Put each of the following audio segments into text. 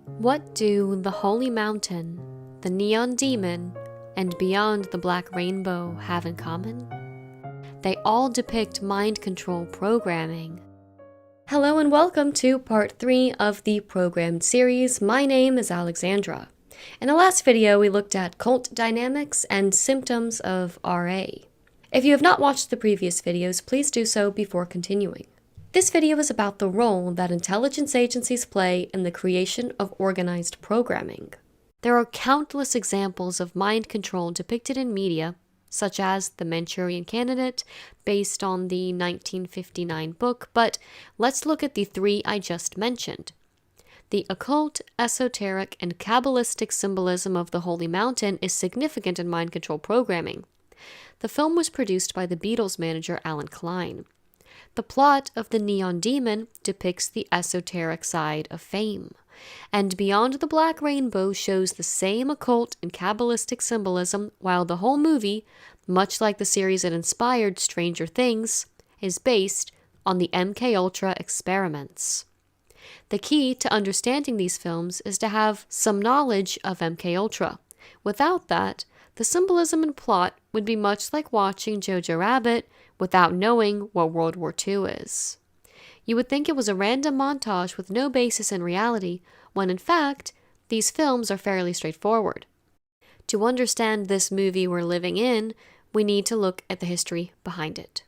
What do the Holy Mountain, the Neon Demon, and Beyond the Black Rainbow have in common? They all depict mind control programming. Hello and welcome to part 3 of the programmed series. My name is Alexandra. In the last video, we looked at cult dynamics and symptoms of RA. If you have not watched the previous videos, please do so before continuing. This video is about the role that intelligence agencies play in the creation of organized programming. There are countless examples of mind control depicted in media, such as The Manchurian Candidate, based on the 1959 book, but let's look at the 3 I just mentioned. The occult, esoteric, and Kabbalistic symbolism of the Holy Mountain is significant in mind control programming. The film was produced by the Beatles manager Alan Klein. The plot of The Neon Demon depicts the esoteric side of fame, and Beyond the Black Rainbow shows the same occult and Kabbalistic symbolism, while the whole movie, much like the series that inspired Stranger Things, is based on the MKUltra experiments. The key to understanding these films is to have some knowledge of MKUltra. Without that, the symbolism and plot would be much like watching Jojo Rabbit without knowing what World War II is. You would think it was a random montage with no basis in reality, when in fact, these films are fairly straightforward. To understand this movie we're living in, we need to look at the history behind it.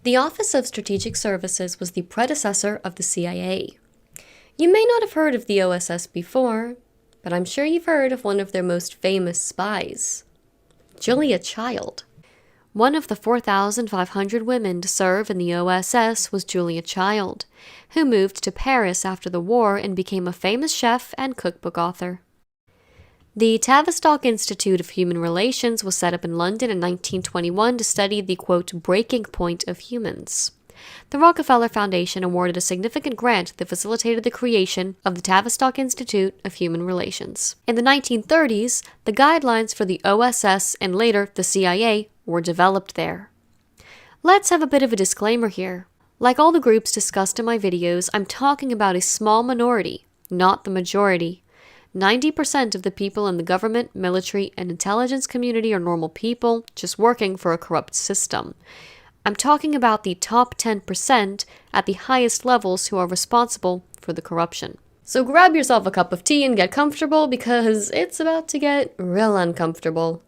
The Office of Strategic Services was the predecessor of the CIA. You may not have heard of the OSS before, but I'm sure you've heard of one of their most famous spies, Julia Child. One of the 4,500 women to serve in the OSS was Julia Child, who moved to Paris after the war and became a famous chef and cookbook author. The Tavistock Institute of Human Relations was set up in London in 1921 to study the, quote, breaking point of humans. The Rockefeller Foundation awarded a significant grant that facilitated the creation of the Tavistock Institute of Human Relations. In the 1930s, the guidelines for the OSS and later the CIA were developed there. Let's have a bit of a disclaimer here. Like all the groups discussed in my videos, I'm talking about a small minority, not the majority. 90% of the people in the government, military, and intelligence community are normal people just working for a corrupt system. I'm talking about the top 10% at the highest levels who are responsible for the corruption. So grab yourself a cup of tea and get comfortable because it's about to get real uncomfortable.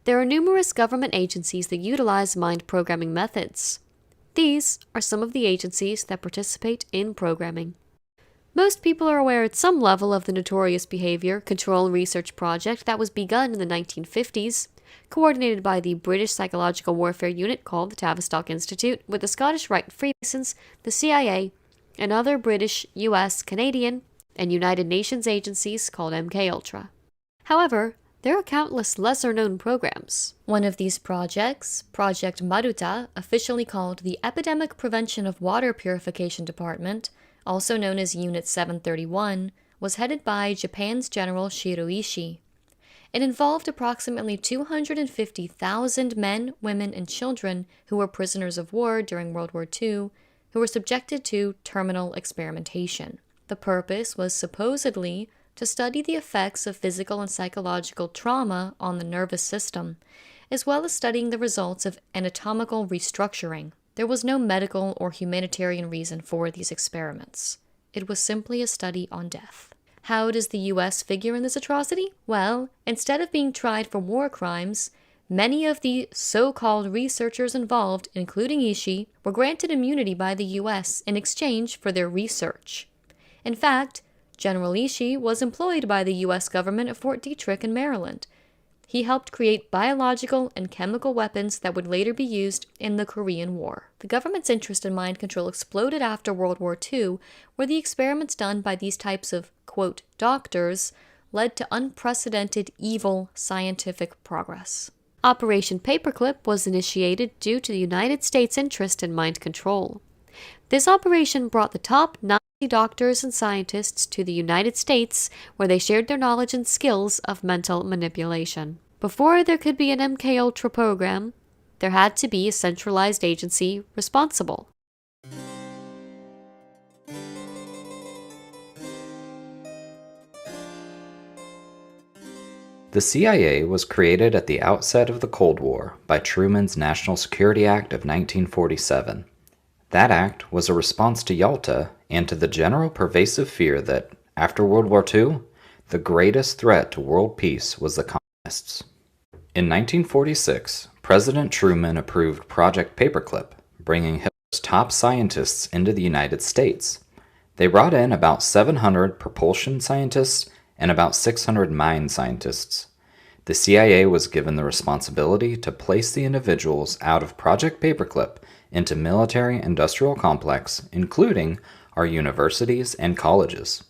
There are numerous government agencies that utilize mind programming methods. These are some of the agencies that participate in programming. Most people are aware at some level of the Notorious Behavior Control Research Project that was begun in the 1950s, coordinated by the British Psychological Warfare Unit called the Tavistock Institute, with the Scottish Rite Freemasons, the CIA, and other British, US, Canadian, and United Nations agencies called MKUltra. However, there are countless lesser-known programs. One of these projects, Project Maruta, officially called the Epidemic Prevention of Water Purification Department, also known as Unit 731, was headed by Japan's General Shiroishi. It involved approximately 250,000 men, women, and children who were prisoners of war during World War II, who were subjected to terminal experimentation. The purpose was supposedly to study the effects of physical and psychological trauma on the nervous system, as well as studying the results of anatomical restructuring. There was no medical or humanitarian reason for these experiments. It was simply a study on death. How does the US figure in this atrocity? Well, instead of being tried for war crimes, many of the so-called researchers involved, including Ishii, were granted immunity by the US in exchange for their research. In fact, General Ishii was employed by the US government at Fort Detrick in Maryland. He helped create biological and chemical weapons that would later be used in the Korean War. The government's interest in mind control exploded after World War II, where the experiments done by these types of, quote, doctors led to unprecedented evil scientific progress. Operation Paperclip was initiated due to the United States' interest in mind control. This operation brought the top Nazi doctors and scientists to the United States, where they shared their knowledge and skills of mental manipulation. Before there could be an MKUltra program, there had to be a centralized agency responsible. The CIA was created at the outset of the Cold War by Truman's National Security Act of 1947. That act was a response to Yalta and to the general pervasive fear that, after World War II, the greatest threat to world peace was the communists. In 1946, President Truman approved Project Paperclip, bringing Hitler's top scientists into the United States. They brought in about 700 propulsion scientists and about 600 mine scientists. The CIA was given the responsibility to place the individuals out of Project Paperclip into military-industrial complex, including our universities and colleges.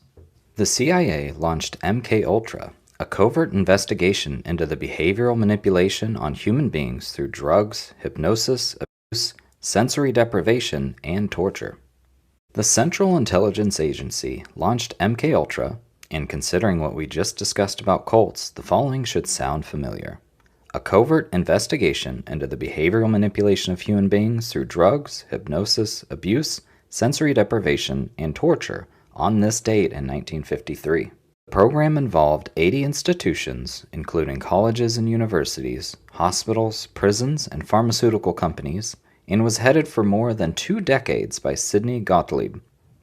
The CIA launched MKUltra, a covert investigation into the behavioral manipulation on human beings through drugs, hypnosis, abuse, sensory deprivation, and torture. The Central Intelligence Agency launched MKUltra, and considering what we just discussed about cults, the following should sound familiar. A covert investigation into the behavioral manipulation of human beings through drugs, hypnosis, abuse, sensory deprivation, and torture on this date in 1953. The program involved 80 institutions, including colleges and universities, hospitals, prisons, and pharmaceutical companies, and was headed for more than 2 decades by Sidney Gottlieb,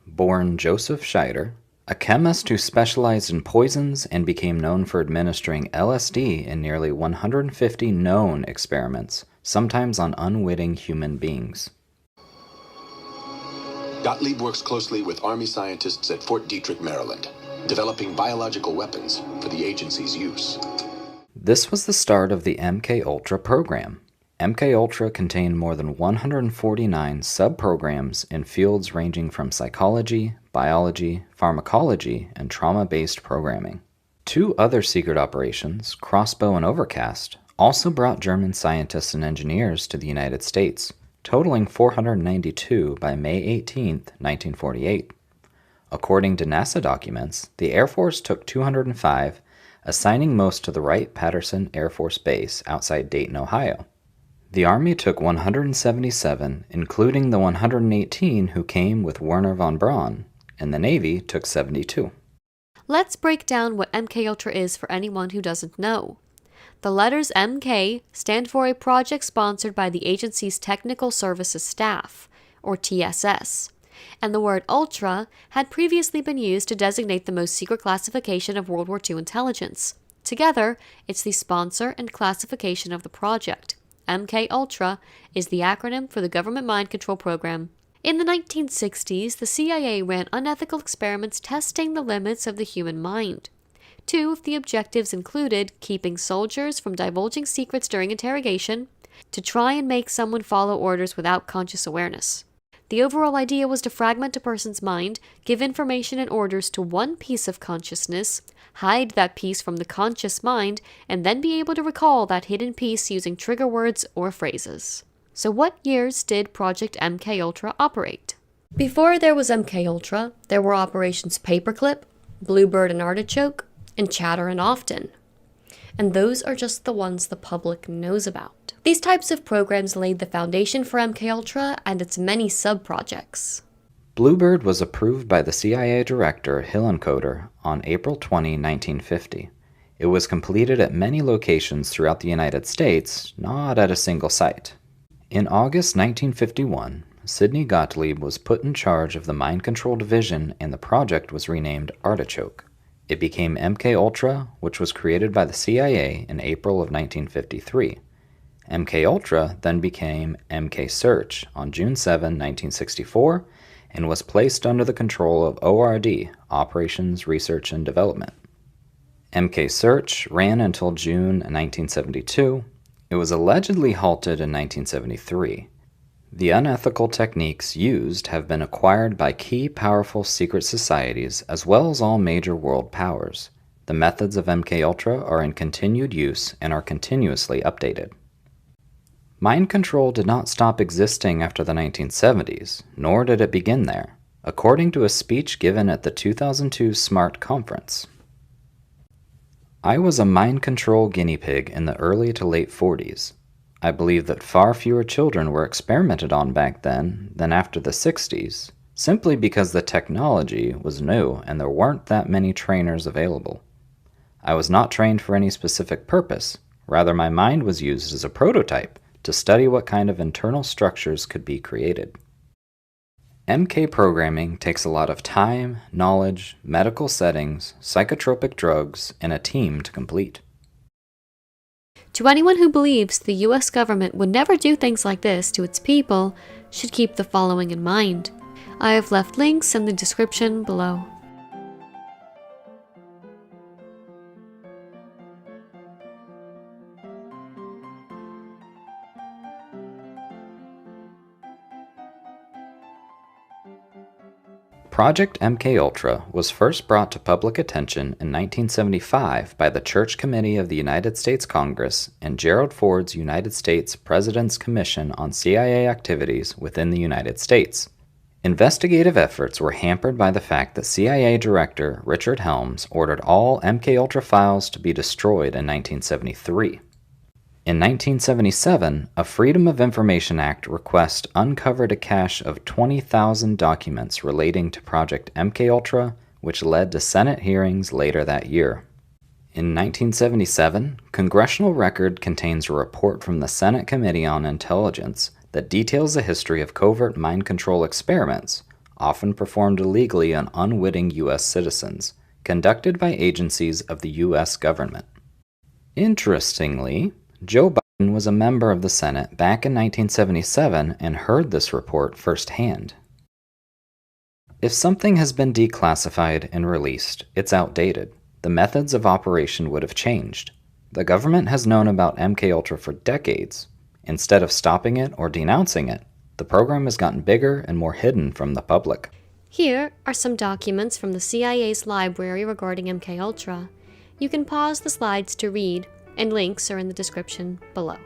born Joseph Scheider, a chemist who specialized in poisons and became known for administering LSD in nearly 150 known experiments, sometimes on unwitting human beings. Gottlieb works closely with Army scientists at Fort Detrick, Maryland, developing biological weapons for the agency's use. This was the start of the MKUltra program. MKUltra contained more than 149 sub-programs in fields ranging from psychology, biology, pharmacology, and trauma-based programming. 2 other secret operations, Crossbow and Overcast, also brought German scientists and engineers to the United States, totaling 492 by May 18, 1948. According to NASA documents, the Air Force took 205, assigning most to the Wright-Patterson Air Force Base outside Dayton, Ohio. The Army took 177, including the 118 who came with Wernher von Braun, and the Navy took 72. Let's break down what MKUltra is for anyone who doesn't know. The letters MK stand for a project sponsored by the agency's Technical Services Staff, or TSS, and the word Ultra had previously been used to designate the most secret classification of World War II intelligence. Together, it's the sponsor and classification of the project. MKUltra is the acronym for the Government Mind Control Program. In the 1960s, the CIA ran unethical experiments testing the limits of the human mind. 2 of the objectives included keeping soldiers from divulging secrets during interrogation, to try and make someone follow orders without conscious awareness. The overall idea was to fragment a person's mind, give information and orders to one piece of consciousness, hide that piece from the conscious mind, and then be able to recall that hidden piece using trigger words or phrases. So what years did Project MKUltra operate? Before there was MKUltra, there were Operations Paperclip, Bluebird and Artichoke, and Chatter and Often. And those are just the ones the public knows about. These types of programs laid the foundation for MKUltra and its many sub-projects. Bluebird was approved by the CIA Director Hillenkoetter on April 20, 1950. It was completed at many locations throughout the United States, not at a single site. In August 1951, Sidney Gottlieb was put in charge of the Mind Control Division and the project was renamed Artichoke. It became MKUltra, which was created by the CIA in April of 1953. MKUltra then became MK-Search on June 7, 1964, and was placed under the control of ORD, Operations Research and Development. MK-Search ran until June 1972. It was allegedly halted in 1973. The unethical techniques used have been acquired by key powerful secret societies as well as all major world powers. The methods of MKUltra are in continued use and are continuously updated. Mind control did not stop existing after the 1970s, nor did it begin there, according to a speech given at the 2002 SMART conference. I was a mind control guinea pig in the early to late 40s. I believe that far fewer children were experimented on back then than after the 60s, simply because the technology was new and there weren't that many trainers available. I was not trained for any specific purpose. Rather, my mind was used as a prototype to study what kind of internal structures could be created. MK programming takes a lot of time, knowledge, medical settings, psychotropic drugs, and a team to complete. To anyone who believes the US government would never do things like this to its people, should keep the following in mind. I have left links in the description below. Project MKUltra was first brought to public attention in 1975 by the Church Committee of the United States Congress and Gerald Ford's United States President's Commission on CIA Activities within the United States. Investigative efforts were hampered by the fact that CIA Director Richard Helms ordered all MKUltra files to be destroyed in 1973. In 1977, a Freedom of Information Act request uncovered a cache of 20,000 documents relating to Project MKUltra, which led to Senate hearings later that year. In 1977, Congressional Record contains a report from the Senate Committee on Intelligence that details the history of covert mind control experiments, often performed illegally on unwitting U.S. citizens, conducted by agencies of the U.S. government. Interestingly, Joe Biden was a member of the Senate back in 1977 and heard this report firsthand. If something has been declassified and released, it's outdated. The methods of operation would have changed. The government has known about MKUltra for decades. Instead of stopping it or denouncing it, the program has gotten bigger and more hidden from the public. Here are some documents from the CIA's library regarding MKUltra. You can pause the slides to read, and links are in the description below.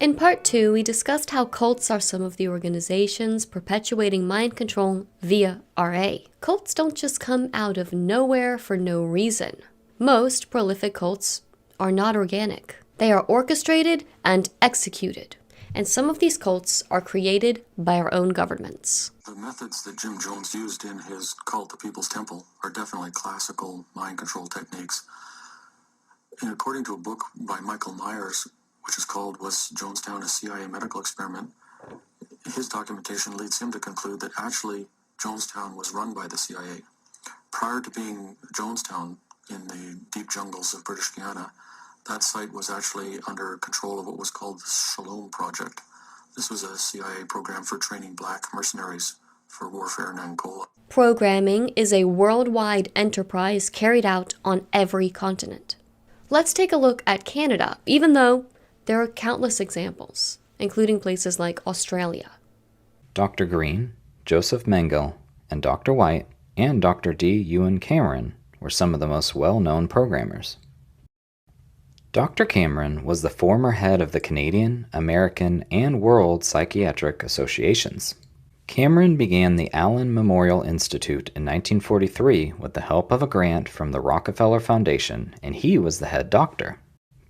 In part 2, we discussed how cults are some of the organizations perpetuating mind control via RA. Cults don't just come out of nowhere for no reason. Most prolific cults are not organic. They are orchestrated and executed. And some of these cults are created by our own governments. The methods that Jim Jones used in his cult, the People's Temple, are definitely classical mind control techniques. And according to a book by Michael Myers, which is called Was Jonestown a CIA Medical Experiment, his documentation leads him to conclude that actually Jonestown was run by the CIA. Prior to being Jonestown in the deep jungles of British Guiana, that site was actually under control of what was called the Shalom Project. This was a CIA program for training black mercenaries for warfare in Angola. Programming is a worldwide enterprise carried out on every continent. Let's take a look at Canada, even though there are countless examples, including places like Australia. Dr. Green, Joseph Mengele, and Dr. White, and Dr. D. Ewan Cameron were some of the most well-known programmers. Dr. Cameron was the former head of the Canadian, American, and World Psychiatric Associations. Cameron began the Allen Memorial Institute in 1943 with the help of a grant from the Rockefeller Foundation, and he was the head doctor.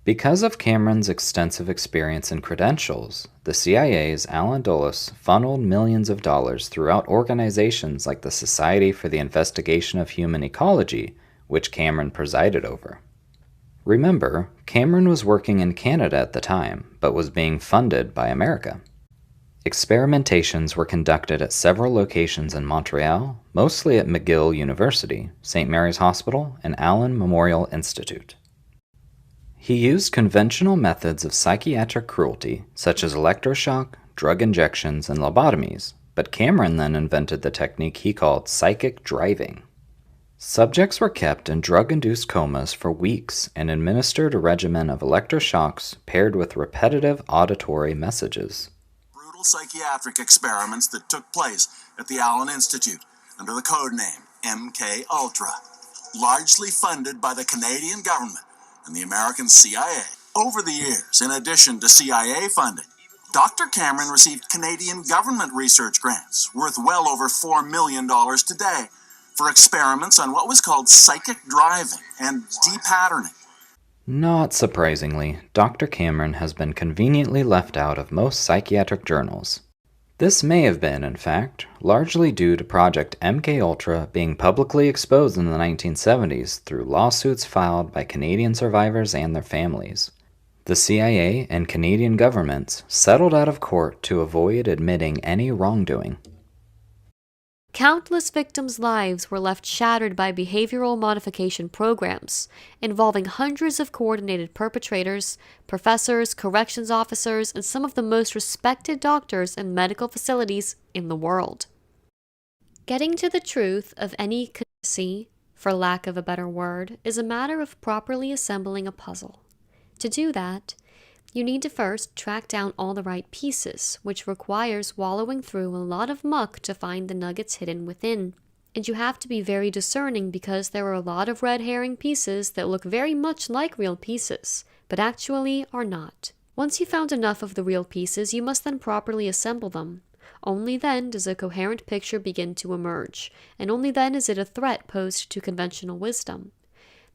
Because of Cameron's extensive experience and credentials, the CIA's Alan Dulles funneled millions of dollars throughout organizations like the Society for the Investigation of Human Ecology, which Cameron presided over. Remember, Cameron was working in Canada at the time, but was being funded by America. Experimentations were conducted at several locations in Montreal, mostly at McGill University, St. Mary's Hospital, and Allen Memorial Institute. He used conventional methods of psychiatric cruelty, such as electroshock, drug injections, and lobotomies, but Cameron then invented the technique he called psychic driving. Subjects were kept in drug-induced comas for weeks and administered a regimen of electroshocks paired with repetitive auditory messages. Brutal psychiatric experiments that took place at the Allen Institute under the code name MK Ultra, largely funded by the Canadian government and the American CIA. Over the years, in addition to CIA funding, Dr. Cameron received Canadian government research grants worth well over $4 million today for experiments on what was called psychic driving and depatterning. Not surprisingly, Dr. Cameron has been conveniently left out of most psychiatric journals. This may have been, in fact, largely due to Project MKUltra being publicly exposed in the 1970s through lawsuits filed by Canadian survivors and their families. The CIA and Canadian governments settled out of court to avoid admitting any wrongdoing. Countless victims' lives were left shattered by behavioral modification programs, involving hundreds of coordinated perpetrators, professors, corrections officers, and some of the most respected doctors and medical facilities in the world. Getting to the truth of any conspiracy, for lack of a better word, is a matter of properly assembling a puzzle. To do that, you need to first track down all the right pieces, which requires wallowing through a lot of muck to find the nuggets hidden within. And you have to be very discerning because there are a lot of red herring pieces that look very much like real pieces, but actually are not. Once you've found enough of the real pieces, you must then properly assemble them. Only then does a coherent picture begin to emerge, and only then is it a threat posed to conventional wisdom.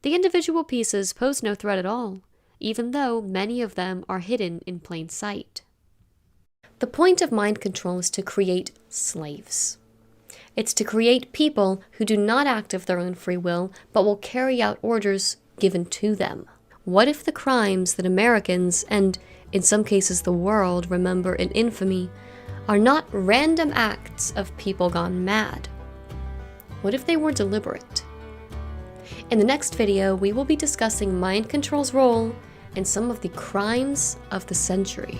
The individual pieces pose no threat at all, even though many of them are hidden in plain sight. The point of mind control is to create slaves. It's to create people who do not act of their own free will, but will carry out orders given to them. What if the crimes that Americans, and in some cases the world, remember in infamy, are not random acts of people gone mad? What if they were deliberate? In the next video, we will be discussing mind control's role and some of the crimes of the century.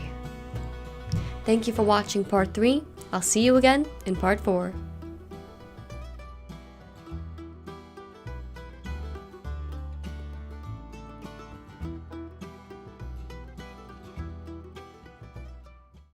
Thank you for watching part 3. I'll see you again in part 4.